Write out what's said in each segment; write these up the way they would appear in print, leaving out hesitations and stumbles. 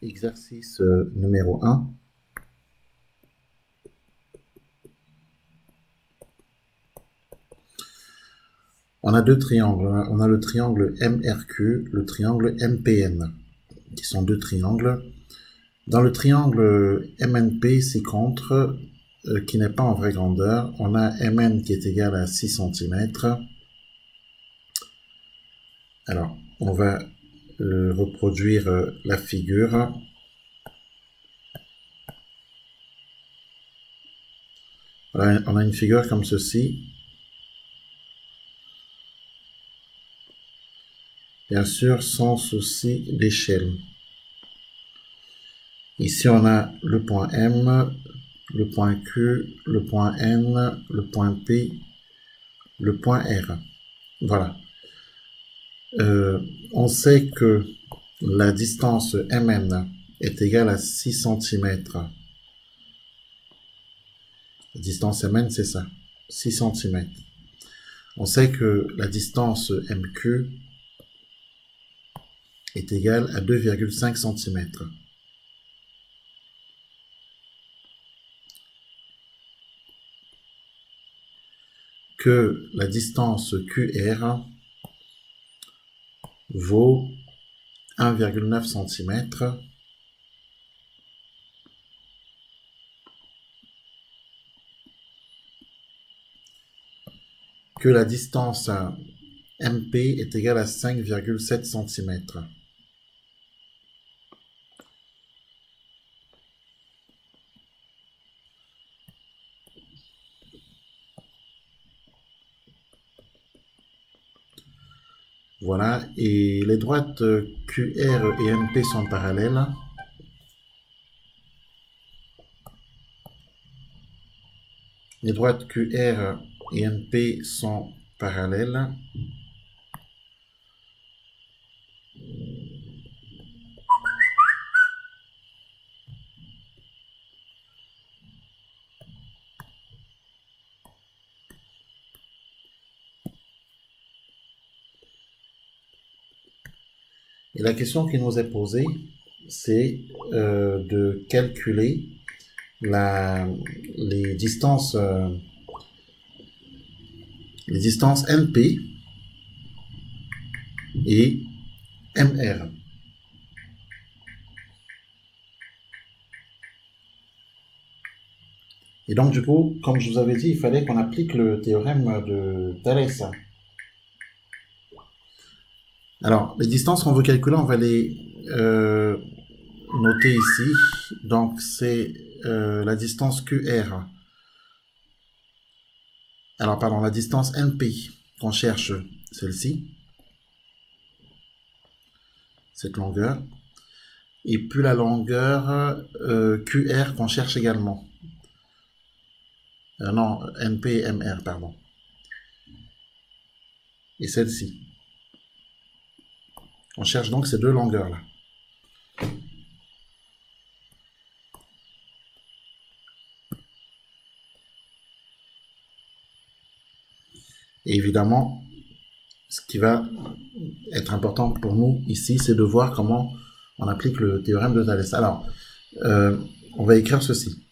Exercice numéro 1. On a deux triangles. On a le triangle MRQ, le triangle MPN, qui sont deux triangles. Dans le triangle MNP, ci-contre, qui n'est pas en vraie grandeur, on a MN qui est égal à 6 cm. Alors, on va reproduire la figure. Voilà, on a une figure comme ceci. Bien sûr, sans souci d'échelle. Ici, on a le point M, le point Q, le point N, le point P, le point R. Voilà. On sait que la distance MN est égale à 6 cm. La distance MN, c'est ça, 6 cm. On sait que la distance MQ est égale à 2,5 cm. Que la distance QR vaut 1,9 cm. Que la distance MP est égale à 5,7 cm. Voilà, et les droites QR et NP sont parallèles. Les droites QR et NP sont parallèles. Et la question qui nous est posée, c'est de calculer les distances NP et MR. Et donc, du coup, comme je vous avais dit, il fallait qu'on applique le théorème de Thalès. Alors, les distances qu'on veut calculer, on va les noter ici. Donc, c'est la distance QR. Alors, pardon, la distance NP qu'on cherche, celle-ci, cette longueur. Et puis la longueur QR qu'on cherche également. Non, NP et MR, pardon. Et celle-ci. On cherche donc ces deux longueurs-là. Et évidemment, ce qui va être important pour nous ici, c'est de voir comment on applique le théorème de Thalès. Alors, on va écrire ceci.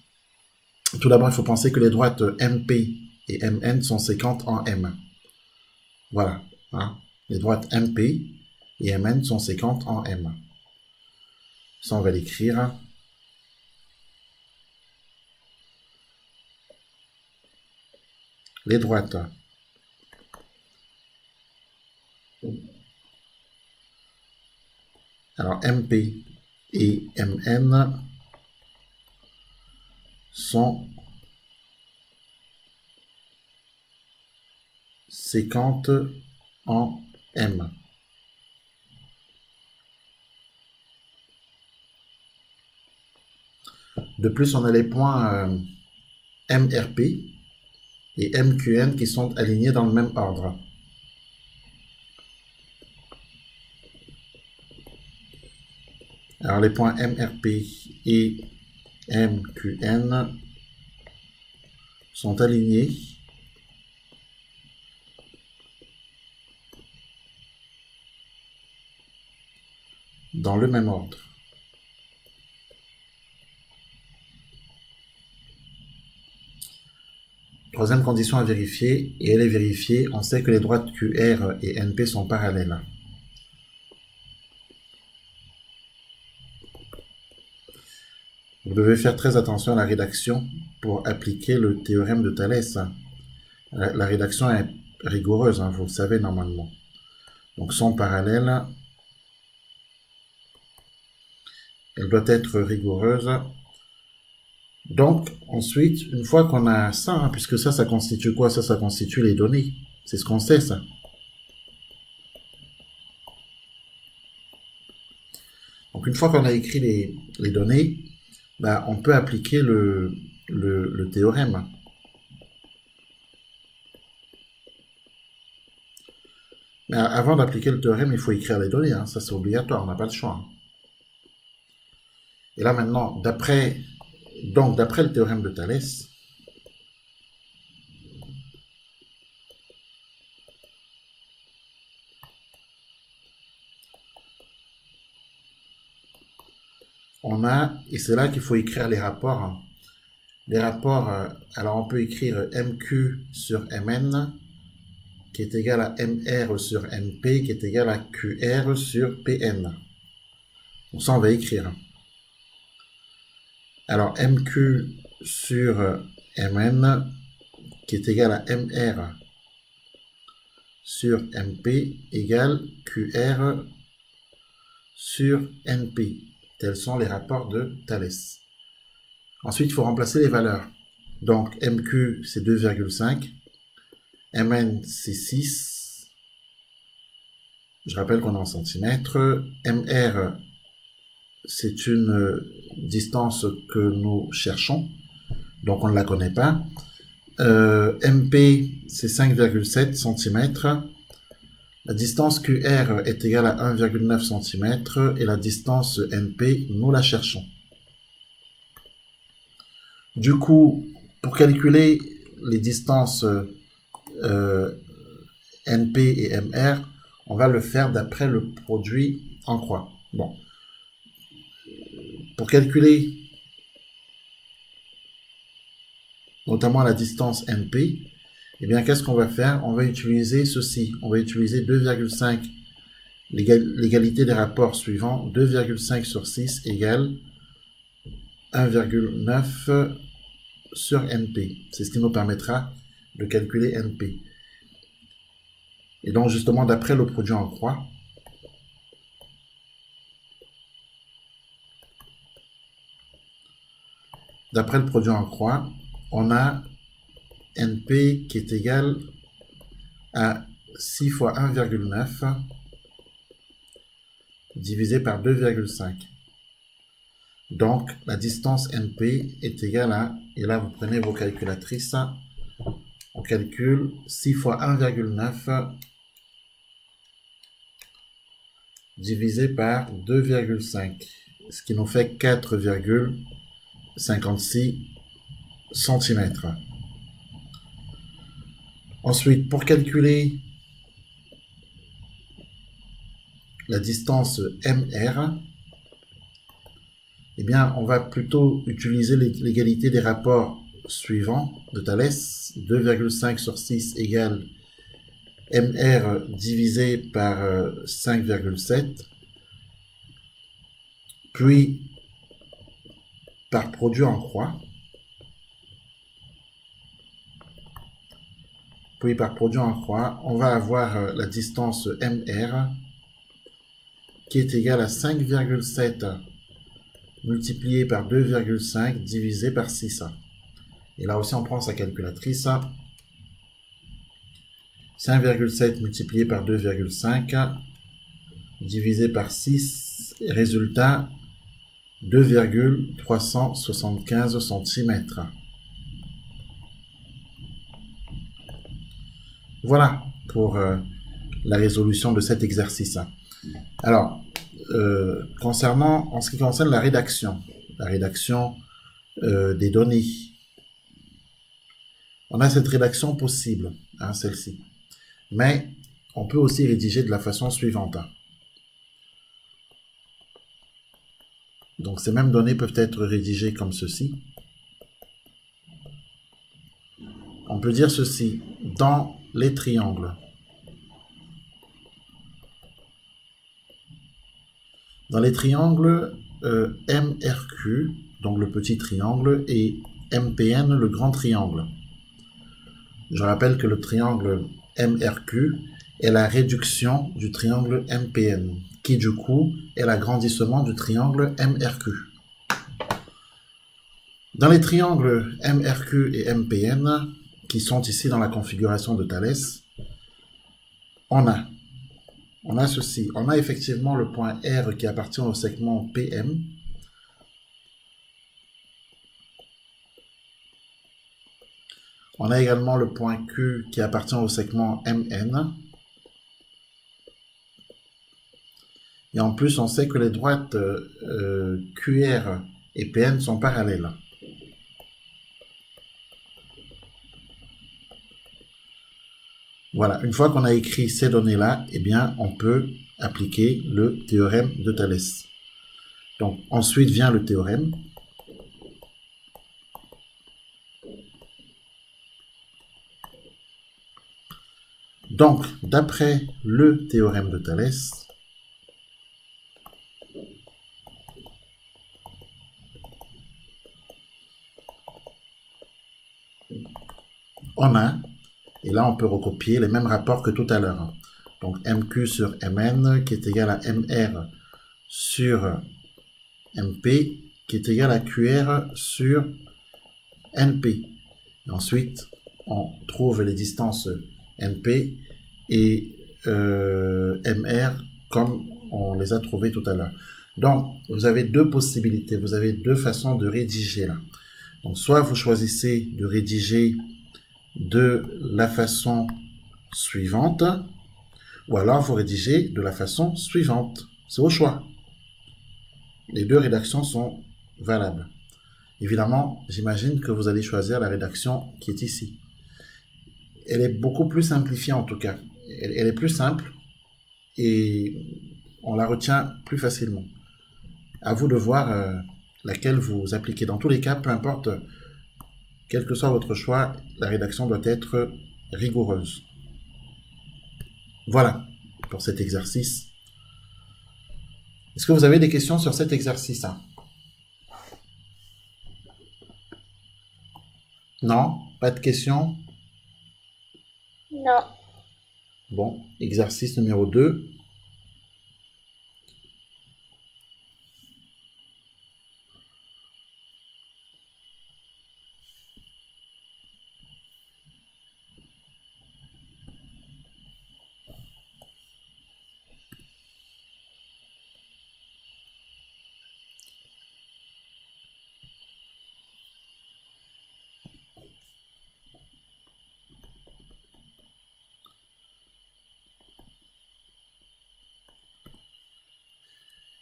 Tout d'abord, il faut penser que les droites MP et MN sont séquentes en M. Voilà. Hein. Les droites MP et MN sont séquentes en M. Ça, on va l'écrire. Les droites alors MP et MN sont séquentes en M. De plus, on a les points MRP et MQN qui sont alignés dans le même ordre. Alors les points MRP et MQN sont alignés dans le même ordre. Troisième condition à vérifier, et elle est vérifiée, on sait que les droites QR et NP sont parallèles. Vous devez faire très attention à la rédaction pour appliquer le théorème de Thalès. La rédaction est rigoureuse, hein, vous le savez normalement. Donc sont parallèles, elle doit être rigoureuse. Donc ensuite, une fois qu'on a ça, hein, puisque ça constitue quoi? Ça constitue les données. C'est ce qu'on sait, ça. Donc une fois qu'on a écrit les données, bah, on peut appliquer le théorème. Mais avant d'appliquer le théorème, il faut écrire les données. Hein. Ça, c'est obligatoire, on n'a pas le choix. Hein. Et là, maintenant, d'après le théorème de Thalès, on a, et c'est là qu'il faut écrire les rapports. Hein. Les rapports, alors on peut écrire MQ sur MN, qui est égal à MR sur MP, qui est égal à QR sur PN. Donc ça, on va écrire. Alors, MQ sur MN, qui est égal à MR sur MP, égale QR sur NP. Tels sont les rapports de Thalès. Ensuite, il faut remplacer les valeurs. Donc, MQ, c'est 2,5. MN, c'est 6. Je rappelle qu'on est en centimètres. MR, c'est une distance que nous cherchons. Donc, on ne la connaît pas. MP, c'est 5,7 cm. La distance QR est égale à 1,9 cm. Et la distance NP, nous la cherchons. Du coup, pour calculer les distances NP et MR, on va le faire d'après le produit en croix. Bon. Pour calculer notamment la distance NP, eh bien, qu'est-ce qu'on va faire? On va utiliser ceci. On va utiliser 2,5, l'égalité des rapports suivants. 2,5 sur 6 égale 1,9 sur NP. C'est ce qui nous permettra de calculer NP. Et donc, justement, d'après le produit en croix, on a NP qui est égal à 6 fois 1,9 divisé par 2,5. Donc, la distance NP est égale à, et là vous prenez vos calculatrices, on calcule 6 fois 1,9 divisé par 2,5, ce qui nous fait 4,56 cm. Ensuite, pour calculer la distance MR, eh bien, on va plutôt utiliser l'égalité des rapports suivants de Thalès. 2,5 sur 6 égale MR divisé par 5,7, puis par produit en croix. On va avoir la distance MR qui est égale à 5,7 multiplié par 2,5 divisé par 6. Et là aussi, on prend sa calculatrice. 5,7 multiplié par 2,5 divisé par 6, résultat 2,375 cm. Voilà pour la résolution de cet exercice. Alors, en ce qui concerne la rédaction des données, on a cette rédaction possible, hein, celle-ci. Mais on peut aussi rédiger de la façon suivante. Donc ces mêmes données peuvent être rédigées comme ceci. On peut dire ceci. Dans les triangles, MRQ, donc le petit triangle, et MPN, le grand triangle. Je rappelle que le triangle MRQ est la réduction du triangle MPN, qui du coup est l'agrandissement du triangle MRQ. Dans les triangles MRQ et MPN, qui sont ici dans la configuration de Thalès, on a ceci. On a effectivement le point R qui appartient au segment PM. On a également le point Q qui appartient au segment MN. Et en plus, on sait que les droites QR et PN sont parallèles. Voilà, une fois qu'on a écrit ces données-là, eh bien, on peut appliquer le théorème de Thalès. Donc, ensuite vient le théorème. Donc, d'après le théorème de Thalès, on a, et là on peut recopier les mêmes rapports que tout à l'heure. Donc MQ sur MN qui est égal à MR sur MP qui est égal à QR sur NP. Et ensuite, on trouve les distances NP et MR comme on les a trouvées tout à l'heure. Donc, vous avez deux possibilités, vous avez deux façons de rédiger là. Donc, soit vous choisissez de rédiger de la façon suivante, ou alors vous rédigez de la façon suivante. C'est au choix. Les deux rédactions sont valables. Évidemment, j'imagine que vous allez choisir la rédaction qui est ici. Elle est beaucoup plus simplifiée en tout cas. Elle est plus simple et on la retient plus facilement. À vous de voir laquelle vous appliquez. Dans tous les cas, peu importe, quel que soit votre choix, la rédaction doit être rigoureuse. Voilà pour cet exercice. Est-ce que vous avez des questions sur cet exercice? Non? Pas de questions? Non. Bon, exercice numéro 2.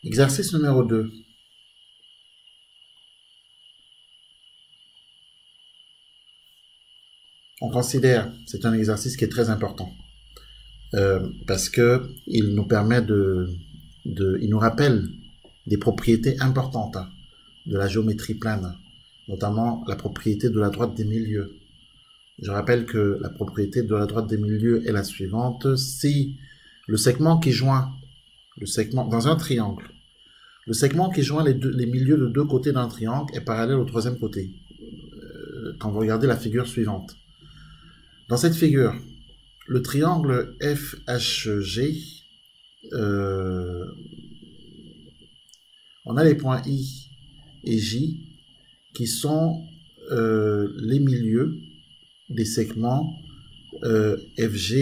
Exercice numéro 2. On considère, c'est un exercice qui est très important, parce que il nous permet il nous rappelle des propriétés importantes de la géométrie plane, notamment la propriété de la droite des milieux. Je rappelle que la propriété de la droite des milieux est la suivante. Si le segment qui joint dans un triangle, le segment qui joint les milieux de deux côtés d'un triangle est parallèle au troisième côté. Quand vous regardez la figure suivante. Dans cette figure, le triangle FHG, on a les points I et J qui sont les milieux des segments FG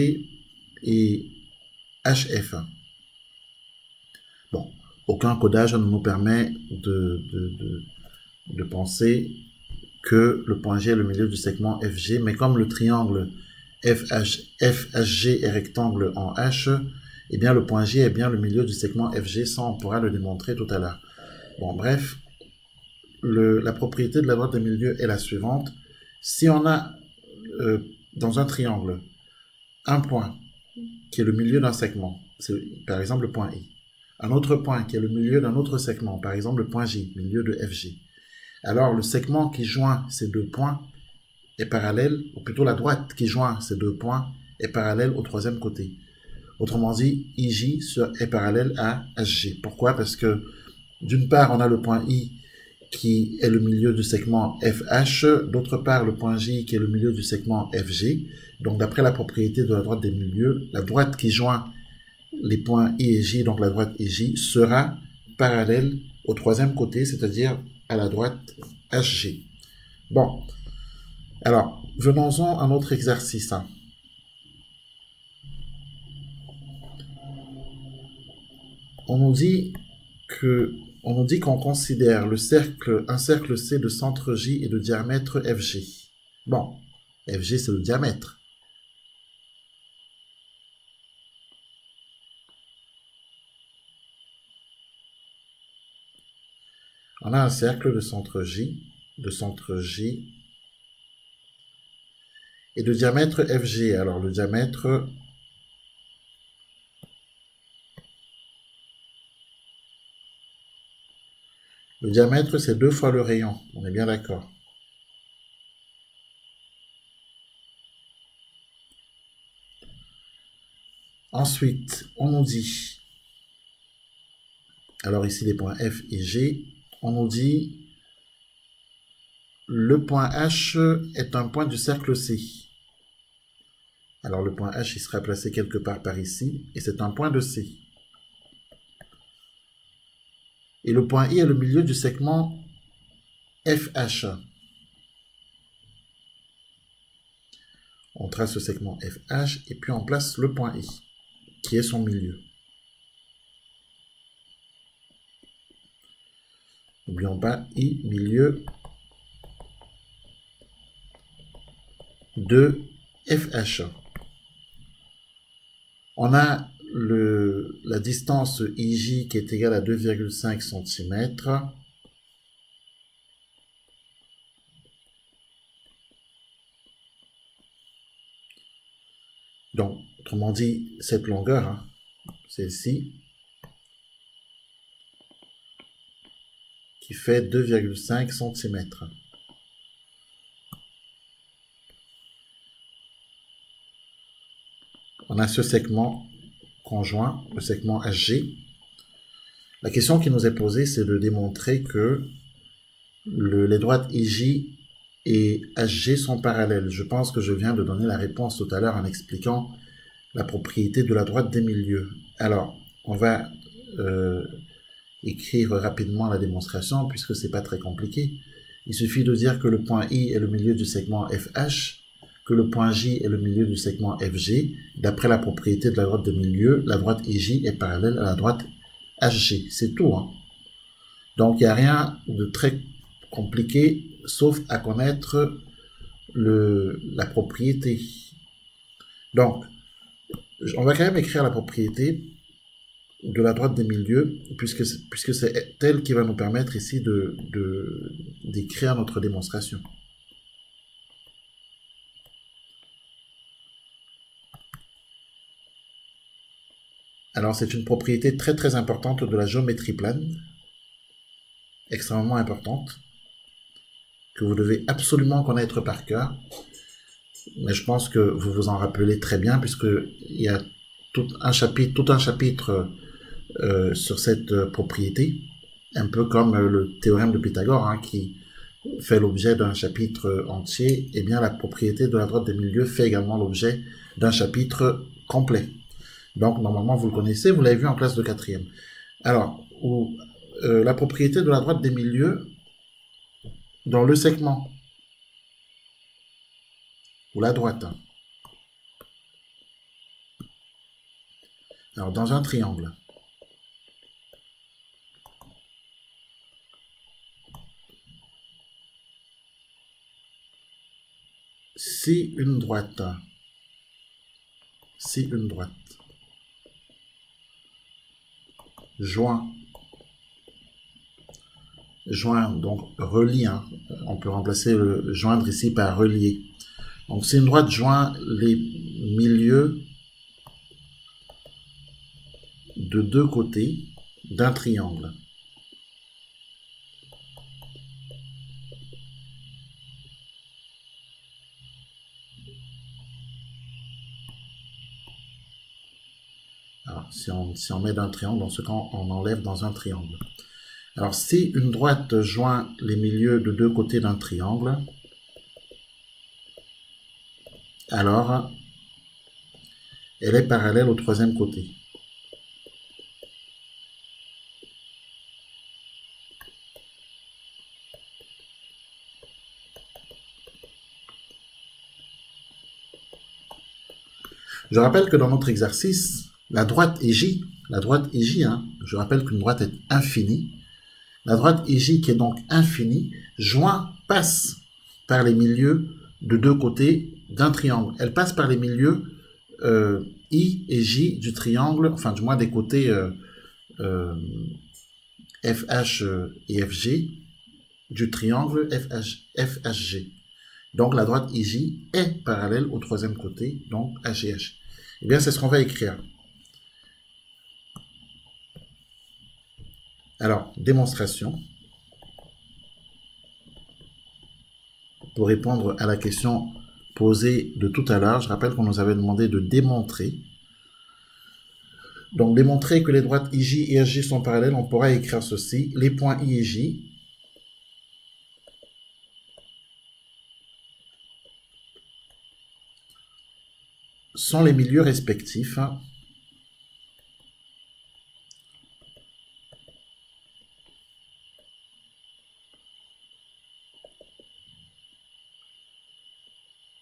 et HF. Bon, aucun codage ne nous permet de penser que le point G est le milieu du segment FG, mais comme le triangle FHG est rectangle en H, eh bien le point G est bien le milieu du segment FG, ça on pourra le démontrer tout à l'heure. Bon, bref, la propriété de la droite des milieux est la suivante. Si on a dans un triangle un point qui est le milieu d'un segment, c'est par exemple le point I, un autre point qui est le milieu d'un autre segment, par exemple le point J, milieu de FG, alors le segment qui joint ces deux points est parallèle, ou plutôt la droite qui joint ces deux points est parallèle au troisième côté. Autrement dit, IJ est parallèle à HG. Pourquoi? Parce que d'une part, on a le point I qui est le milieu du segment FH, d'autre part, le point J qui est le milieu du segment FG. Donc, d'après la propriété de la droite des milieux, la droite qui joint les points I et J, donc la droite IJ, sera parallèle au troisième côté, c'est-à-dire à la droite HG. Bon, alors, venons-en à un autre exercice. On nous dit qu'on considère un cercle C de centre J et de diamètre FG. Bon, FG c'est le diamètre. On a un cercle de centre J et de diamètre FG. Alors le diamètre c'est 2 fois le rayon, on est bien d'accord. Ensuite, on nous dit, alors ici les points F et G, on nous dit le point H est un point du cercle C. Alors le point H il sera placé quelque part par ici, et c'est un point de C. Et le point I est le milieu du segment FH. On trace ce segment FH et puis on place le point I, qui est son milieu. N'oublions pas I, milieu de FH. On a la distance IJ qui est égale à 2,5 cm. Donc, autrement dit, cette longueur, celle-ci, qui fait 2,5 cm. On a ce segment conjoint, le segment HG. La question qui nous est posée, c'est de démontrer que les droites IJ et HG sont parallèles. Je pense que je viens de donner la réponse tout à l'heure en expliquant la propriété de la droite des milieux. Alors, on va écrire rapidement la démonstration puisque c'est pas très compliqué. Il suffit de dire que le point I est le milieu du segment FH, que le point J est le milieu du segment FG. D'après la propriété de la droite des milieux, la droite IJ est parallèle à la droite HG. C'est tout. Donc, il n'y a rien de très compliqué, sauf à connaître la propriété. Donc, on va quand même écrire la propriété de la droite des milieux, puisque c'est elle qui va nous permettre ici d'écrire notre démonstration. Alors, c'est une propriété très très importante de la géométrie plane, extrêmement importante, que vous devez absolument connaître par cœur, mais je pense que vous vous en rappelez très bien, puisqu'il y a tout un chapitre sur cette propriété, un peu comme le théorème de Pythagore, qui fait l'objet d'un chapitre entier. Et bien la propriété de la droite des milieux fait également l'objet d'un chapitre complet. Donc normalement vous le connaissez, vous l'avez vu en classe de 4e. Alors, la propriété de la droite des milieux dans le segment, ou la droite. Alors dans un triangle, si une droite joint, donc relie, on peut remplacer le joindre ici par relier. Donc si une droite joint les milieux de deux côtés d'un triangle, Si on met d'un triangle, dans ce cas, on enlève dans un triangle. Alors, si une droite joint les milieux de deux côtés d'un triangle, alors elle est parallèle au troisième côté. Je rappelle que dans notre exercice, la droite EJ, je rappelle qu'une droite est infinie. La droite EJ qui est donc infinie, passe par les milieux de deux côtés d'un triangle. Elle passe par les milieux I et J du triangle, enfin du moins des côtés FH et FG du triangle FHG. Donc la droite IJ est parallèle au troisième côté, donc HH. Eh bien, c'est ce qu'on va écrire. Alors, démonstration. Pour répondre à la question posée de tout à l'heure, je rappelle qu'on nous avait demandé de démontrer. Donc, démontrer que les droites IJ et HG sont parallèles, on pourra écrire ceci. Les points I et J sont les milieux respectifs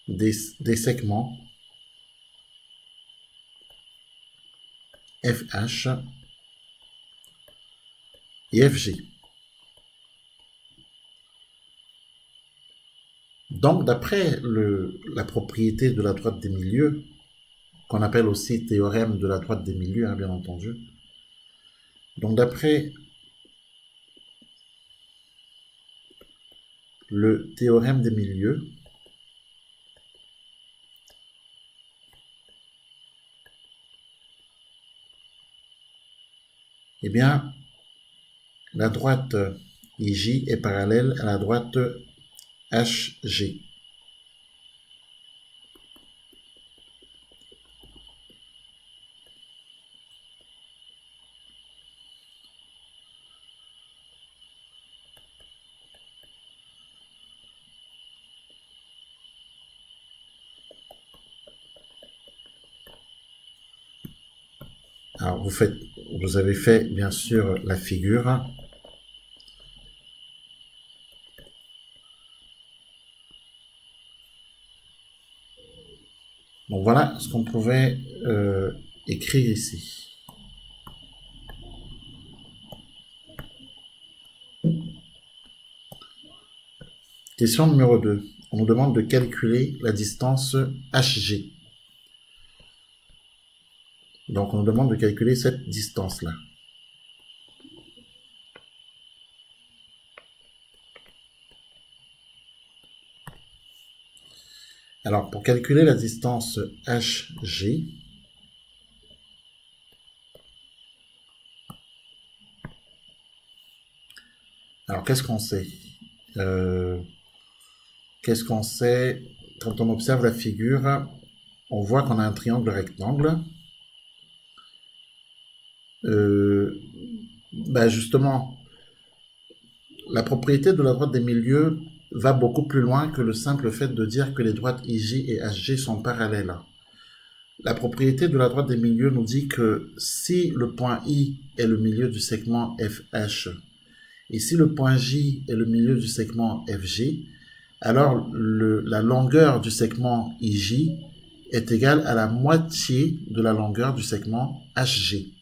des segments FH et FG. Donc, d'après la propriété de la droite des milieux, qu'on appelle aussi théorème de la droite des milieux, hein, bien entendu. Donc, d'après le théorème des milieux, eh bien, la droite IJ est parallèle à la droite HG. Alors, vous avez fait, bien sûr, la figure. Donc, voilà ce qu'on pouvait écrire ici. Question numéro 2. On nous demande de calculer la distance HG. Donc, on nous demande de calculer cette distance-là. Alors, pour calculer la distance HG, alors qu'est-ce qu'on sait quand on observe la figure? On voit qu'on a un triangle rectangle. Justement, la propriété de la droite des milieux va beaucoup plus loin que le simple fait de dire que les droites IJ et HG sont parallèles. La propriété de la droite des milieux nous dit que si le point I est le milieu du segment FH et si le point J est le milieu du segment FG, alors la longueur du segment IJ est égale à la moitié de la longueur du segment HG.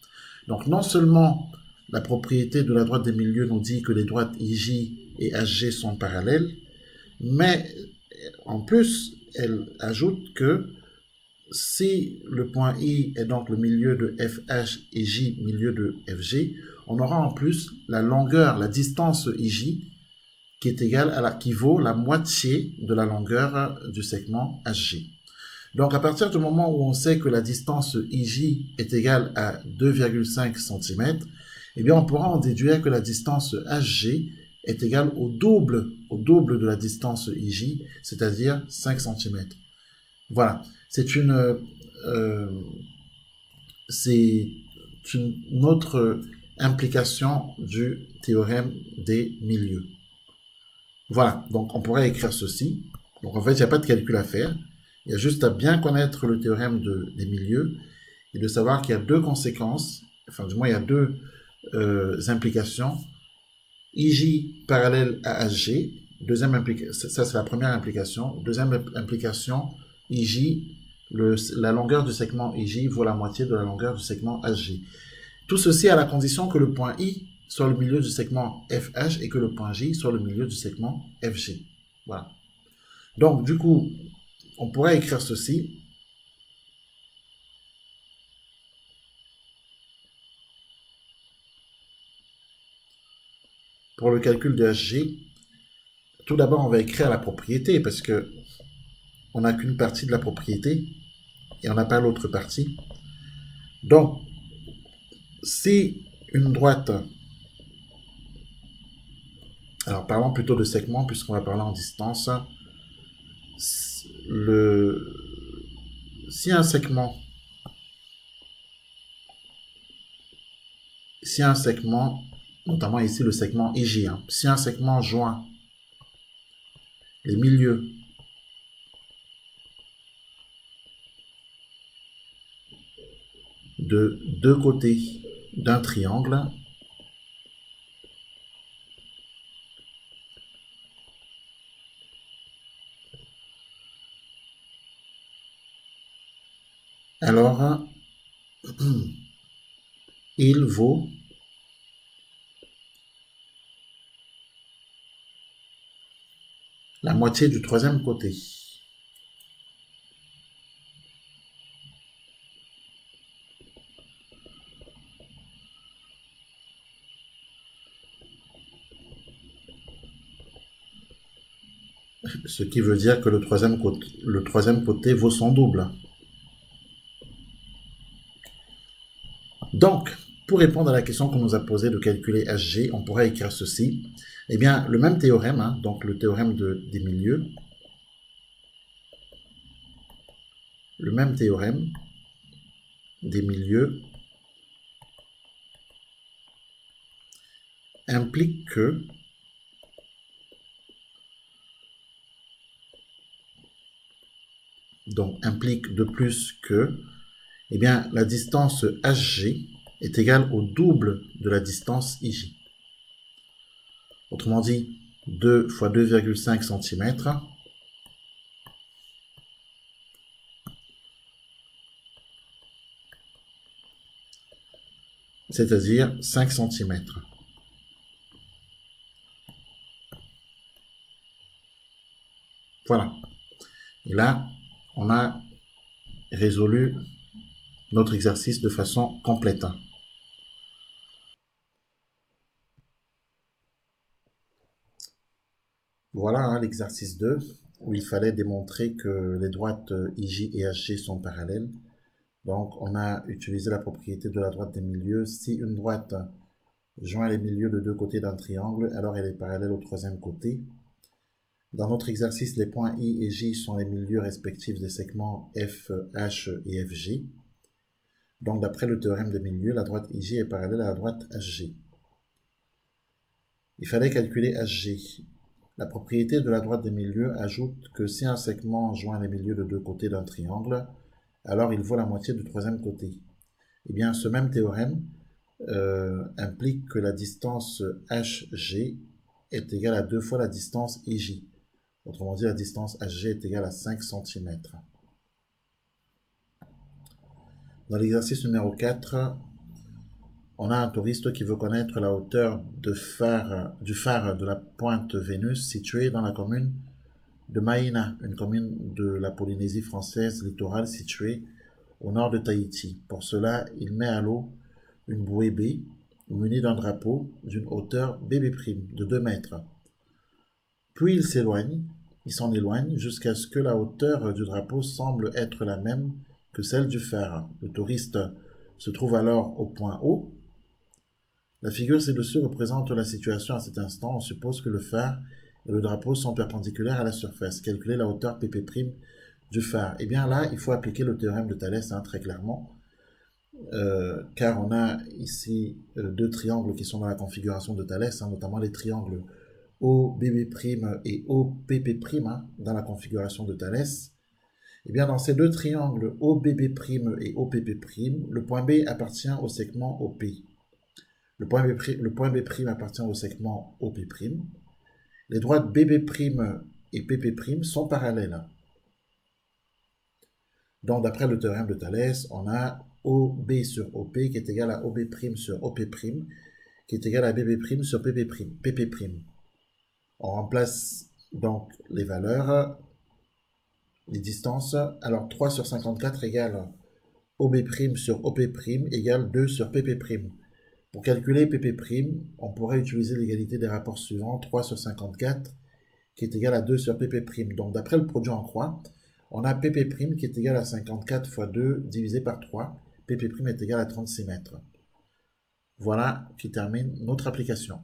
Donc non seulement la propriété de la droite des milieux nous dit que les droites IJ et HG sont parallèles, mais en plus, elle ajoute que si le point I est donc le milieu de FH et J milieu de FG, on aura en plus la longueur, la distance IJ qui est égale qui vaut la moitié de la longueur du segment HG. Donc, à partir du moment où on sait que la distance IJ est égale à 2,5 cm, eh bien, on pourra en déduire que la distance HG est égale au double de la distance IJ, c'est-à-dire 5 cm. Voilà. une autre implication du théorème des milieux. Voilà, donc on pourrait écrire ceci. Donc en fait, il n'y a pas de calcul à faire. Il y a juste à bien connaître le théorème des milieux et de savoir qu'il y a deux conséquences, enfin du moins il y a deux implications. IJ parallèle à HG, ça c'est la première implication. Deuxième implication, IJ, la longueur du segment IJ vaut la moitié de la longueur du segment HG. Tout ceci à la condition que le point I soit le milieu du segment FH et que le point J soit le milieu du segment FG. Voilà. Donc, du coup, on pourrait écrire ceci. Pour le calcul de HG, tout d'abord, on va écrire la propriété parce que on n'a qu'une partie de la propriété et on n'a pas l'autre partie. Donc, si une droite, alors parlons plutôt de segment puisqu'on va parler en distance, si un segment, notamment ici le segment IJ, si un segment joint les milieux de deux côtés d'un triangle, alors il vaut la moitié du troisième côté. Ce qui veut dire que le troisième côté vaut son double. Donc, pour répondre à la question qu'on nous a posée de calculer HG, on pourrait écrire ceci. Eh bien, le même théorème, donc le théorème des milieux, le même théorème des milieux implique que implique de plus que, eh bien, la distance HG est égale au double de la distance IJ. Autrement dit, 2 fois 2,5 cm, c'est-à-dire 5 cm. Voilà. Et là, on a résolu notre exercice de façon complète. Voilà l'exercice 2, où il fallait démontrer que les droites IJ et HG sont parallèles. Donc, on a utilisé la propriété de la droite des milieux. Si une droite joint les milieux de deux côtés d'un triangle, alors elle est parallèle au troisième côté. Dans notre exercice, les points I et J sont les milieux respectifs des segments F, H et FG. Donc, d'après le théorème des milieux, la droite IJ est parallèle à la droite HG. Il fallait calculer HG. La propriété de la droite des milieux ajoute que si un segment joint les milieux de deux côtés d'un triangle, alors il vaut la moitié du troisième côté. Eh bien, ce même théorème implique que la distance HG est égale à 2 fois la distance IJ. Autrement dit, la distance HG est égale à 5 cm. Dans l'exercice numéro 4, on a un touriste qui veut connaître la hauteur du phare de la pointe Vénus située dans la commune de Maïna, une commune de la Polynésie française littorale située au nord de Tahiti. Pour cela, il met à l'eau une bouée B munie d'un drapeau d'une hauteur BB' de 2 mètres. Puis il s'en éloigne jusqu'à ce que la hauteur du drapeau semble être la même que celle du phare. Le touriste se trouve alors au point O. La figure ci-dessus représente la situation à cet instant. On suppose que le phare et le drapeau sont perpendiculaires à la surface. Calculer la hauteur PP' du phare. Et bien là, il faut appliquer le théorème de Thalès très clairement. car on a ici deux triangles qui sont dans la configuration de Thalès, hein, notamment les triangles OBB' et OPP', hein, dans la configuration de Thalès. Et bien dans ces deux triangles OBB' et OPP', le point B appartient au segment OP. Le point B' appartient au segment OP'. Les droites BB' et PP' sont parallèles. Donc, d'après le théorème de Thalès, on a OB sur OP qui est égal à OB' sur OP', qui est égal à BB' sur PP'. On remplace donc les valeurs, les distances. Alors, 3 sur 54 égale OB' sur OP' égale 2 sur PP'. Pour calculer PP', on pourrait utiliser l'égalité des rapports suivants, 3 sur 54, qui est égal à 2 sur PP'. Donc, d'après le produit en croix, on a PP' qui est égal à 54 fois 2 divisé par 3. PP' est égal à 36 mètres. Voilà qui termine notre application.